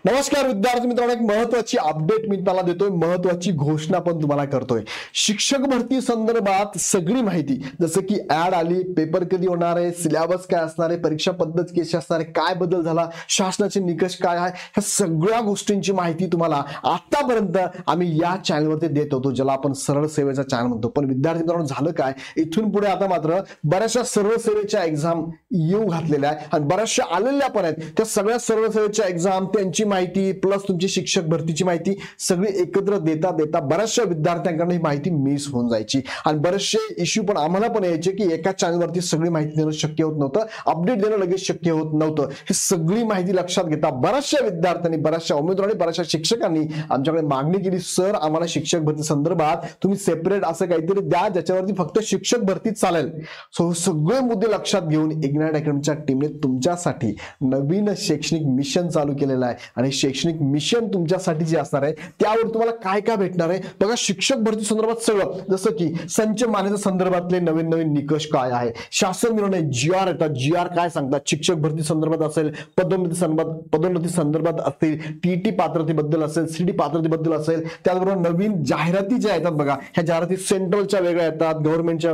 नमस्कार विद्यार्थी मित्रांनो, एक महत्त्वाची अपडेट मी तुम्हाला देतोय, महत्त्वाची घोषणा पण तुम्हाला करतोय। शिक्षक भरती संदर्भात सगळी माहिती, जसं की ऍड आली, पेपर कधी होणार आहे, सिलेबस काय असणार आहे, परीक्षा पद्धत कशी असणार आहे, काय बदल झाला, शासनाचे निकष काय आहे, ह्या सगळ्या गोष्टींची माहिती तुम्हाला आतापर्यंत आम्ही या चॅनलवरती देत होतो, ज्याला आपण सरळ सेवेचा चॅनल म्हणतो। पण विद्यार्थी मित्रांनो, झालं काय, इथून पुढे आता मात्र बऱ्याचशा सरळ सेवेच्या एक्झाम येऊ घातलेल्या आहे आणि बऱ्याचशा आलेल्या पण आहेत। त्या सगळ्या सरळ सेवेच्या एक्झाम, त्यांची माहिती प्लस तुमची शिक्षक भरतीची माहिती सगळी एकत्र देता देता बऱ्याचशा विद्यार्थ्यांकडून ही माहिती मिस होऊन जायची आणि बरेचसे इश्यू पण आम्हाला पण यायचे की एका चॅनलवरती सगळी माहिती देणं शक्य होत नव्हतं, अपडेट देणं लगेच शक्य होत नव्हतं। हे सगळी माहिती लक्षात घेता बऱ्याचशा विद्यार्थ्यांनी, बऱ्याचशा उमेदवारांनी, बऱ्याचशा शिक्षकांनी आमच्याकडे मागणी केली, सर आम्हाला शिक्षक भरती संदर्भात तुम्ही सेपरेट असं काहीतरी द्या ज्याच्यावरती फक्त शिक्षक भरती चालेल। सो सगळे मुद्दे लक्षात घेऊन इग्नाइट अकॅडमीच्या टीमने तुमच्यासाठी नवीन शैक्षणिक मिशन चालू केलेलं आहे आणि शैक्षणिक मिशन तुमच्यासाठी जे असणार आहे त्यावर तुम्हाला काय काय भेटणार आहे बघा। शिक्षक भरती संदर्भात सगळं, जसं की संच मान्यता संदर्भातले नवीन नवीन निकष काय आहे, शासन निर्णय जीआर येतात, जीआर काय सांगतात, शिक्षक भरती संदर्भात असेल, पदोन्नती संदर्भात असतील, टीटी पात्रतेबद्दल असेल, सीडी पात्रतेबद्दल असेल, त्याचबरोबर नवीन जाहिराती ज्या येतात बघा, ह्या जाहिराती सेंट्रलच्या वेगळ्या येतात, गव्हर्नमेंटच्या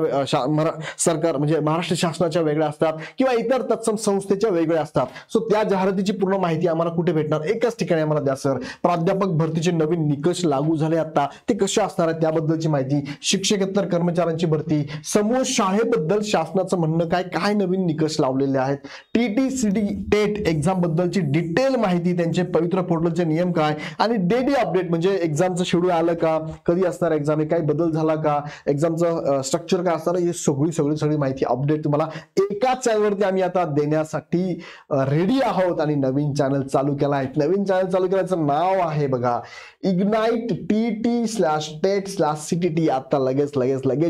सरकार म्हणजे महाराष्ट्र शासनाच्या वेगळ्या असतात किंवा इतर तत्सम संस्थेच्या वेगळ्या असतात। सो त्या जाहिरातीची पूर्ण माहिती आम्हाला कुठे भेटणार, एकाच ठिकाणी आम्हाला द्या सर। प्राध्यापक भरतीचे नवीन निकष लागू झाले आता, ते कसे असणार आहे त्याबद्दलची माहिती, शिक्षकेतर कर्मचाऱ्यांची भरती, समूह शाळेबद्दल शासनाचं म्हणणं काय, काय नवीन निकष लावलेले आहेत, टीटी सीडी टेट एक्झाम बद्दलची डिटेल माहिती, त्यांचे पवित्र पोर्टलचे नियम काय आणि डेली अपडेट म्हणजे एक्झामचं शेड्यूल आलं का, कधी असणार एक्झाम, काही बदल झाला का, एक्झामचं स्ट्रक्चर काय असणार, हे सगळी माहिती अपडेट तुम्हाला एकाच चॅनलवरती आम्ही आता देण्यासाठी रेडी आहोत आणि नवीन चॅनल चालू केला आहे। नवीन चॅनल चालू केल्याचं नाव आहे बघा इग्नाइट tt/tet/ctt। आता लगेच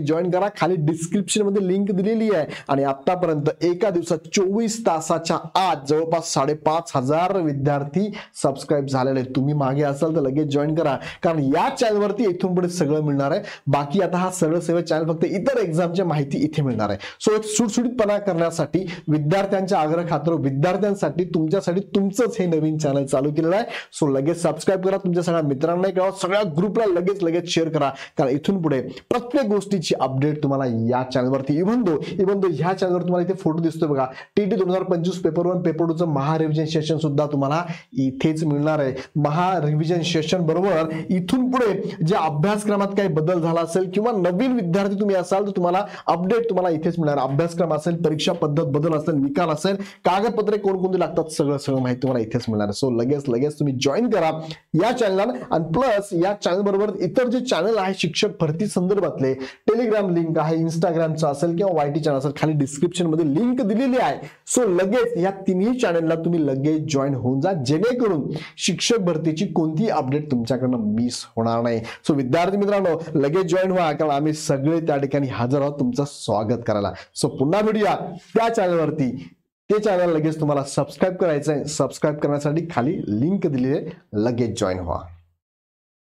जॉईन करा, खाली डिस्क्रिप्शन मध्ये लिंक दिलेली आहे आणि आतापर्यंत एका दिवसात 24 तासाच्या आत जवळपास 5,500 विद्यार्थी सबस्क्राईब झालेले। तुम्ही मागे असाल तर लगेच जॉईन करा, कारण या चॅनलवरती इथून पुढे सगळं मिळणार आहे। बाकी आता हा सरळ सेवा चॅनल फक्त इतर एक्झामची माहिती इथे मिळणार आहे। सो एक सुटसुटीतपणा करण्यासाठी, विद्यार्थ्यांच्या आग्रह खातर, विद्यार्थ्यांसाठी, तुमच्यासाठी तुमचंच हे नवीन चॅनल चालू केलेलं आहे। सो लगेच सबस्क्राईब करा, तुमच्या सगळ्या मित्रांना कळवा, सगळ्या ग्रुपला लगेच शेअर करा, कारण इथून पुढे प्रत्येक गोष्टीची अपडेट तुम्हाला या चॅनलवरती इव्हन दो ह्या चॅनलवर तुम्हाला इथे फोटो दिसतोय बघा, टीटी 2025 पेपर 1 पेपर 2 चं महा रिव्हिजन सेशन सुद्धा तुम्हाला इथेच मिळणार आहे। महा रिव्हिजन सेशन बरोबर इथून पुढे जे अभ्यासक्रमात काही बदल झाला असेल किंवा नवीन विद्यार्थी तुम्ही असाल तर तुम्हाला अपडेट तुम्हाला इथेच मिळणार। अभ्यासक्रम असेल, परीक्षा पद्धत बदल असेल, निकाल असेल, कागदपत्रे कोणकोणती लागतात, सगळं माहिती तुम्हाला इथेच मिळणार आहे। सो लगेच तुम्ही जॉईन करा या चॅनलला आणि प्लस या चॅनल बरोबर इतर जे चॅनल आहे शिक्षक भरती संदर्भातले, टेलिग्राम लिंक आहे, इंस्टाग्रामचा असेल किंवा वायटी चॅनल असेल, खाली डिस्क्रिप्शन मध्ये लिंक दिलेली आहे। सो लगेच या तिन्ही चॅनलला तुम्ही लगेच जॉईन होऊन जा, जेणेकरून शिक्षक भरतीची कोणती अपडेट तुमच्याकडनं मिस होणार नाही। सो विद्यार्थी मित्रांनो, लगेच जॉईन व्हा, कारण आम्ही सगळे त्या ठिकाणी हजर आहोत तुमचं स्वागत करायला। सो पुन्हा भेटूया त्या चॅनलवरती, ते चॅनल लगेच तुम्हाला सबस्क्राईब करायचं आहे। सबस्क्राईब करण्यासाठी खाली लिंक दिली आहे, लगेच जॉईन व्हा।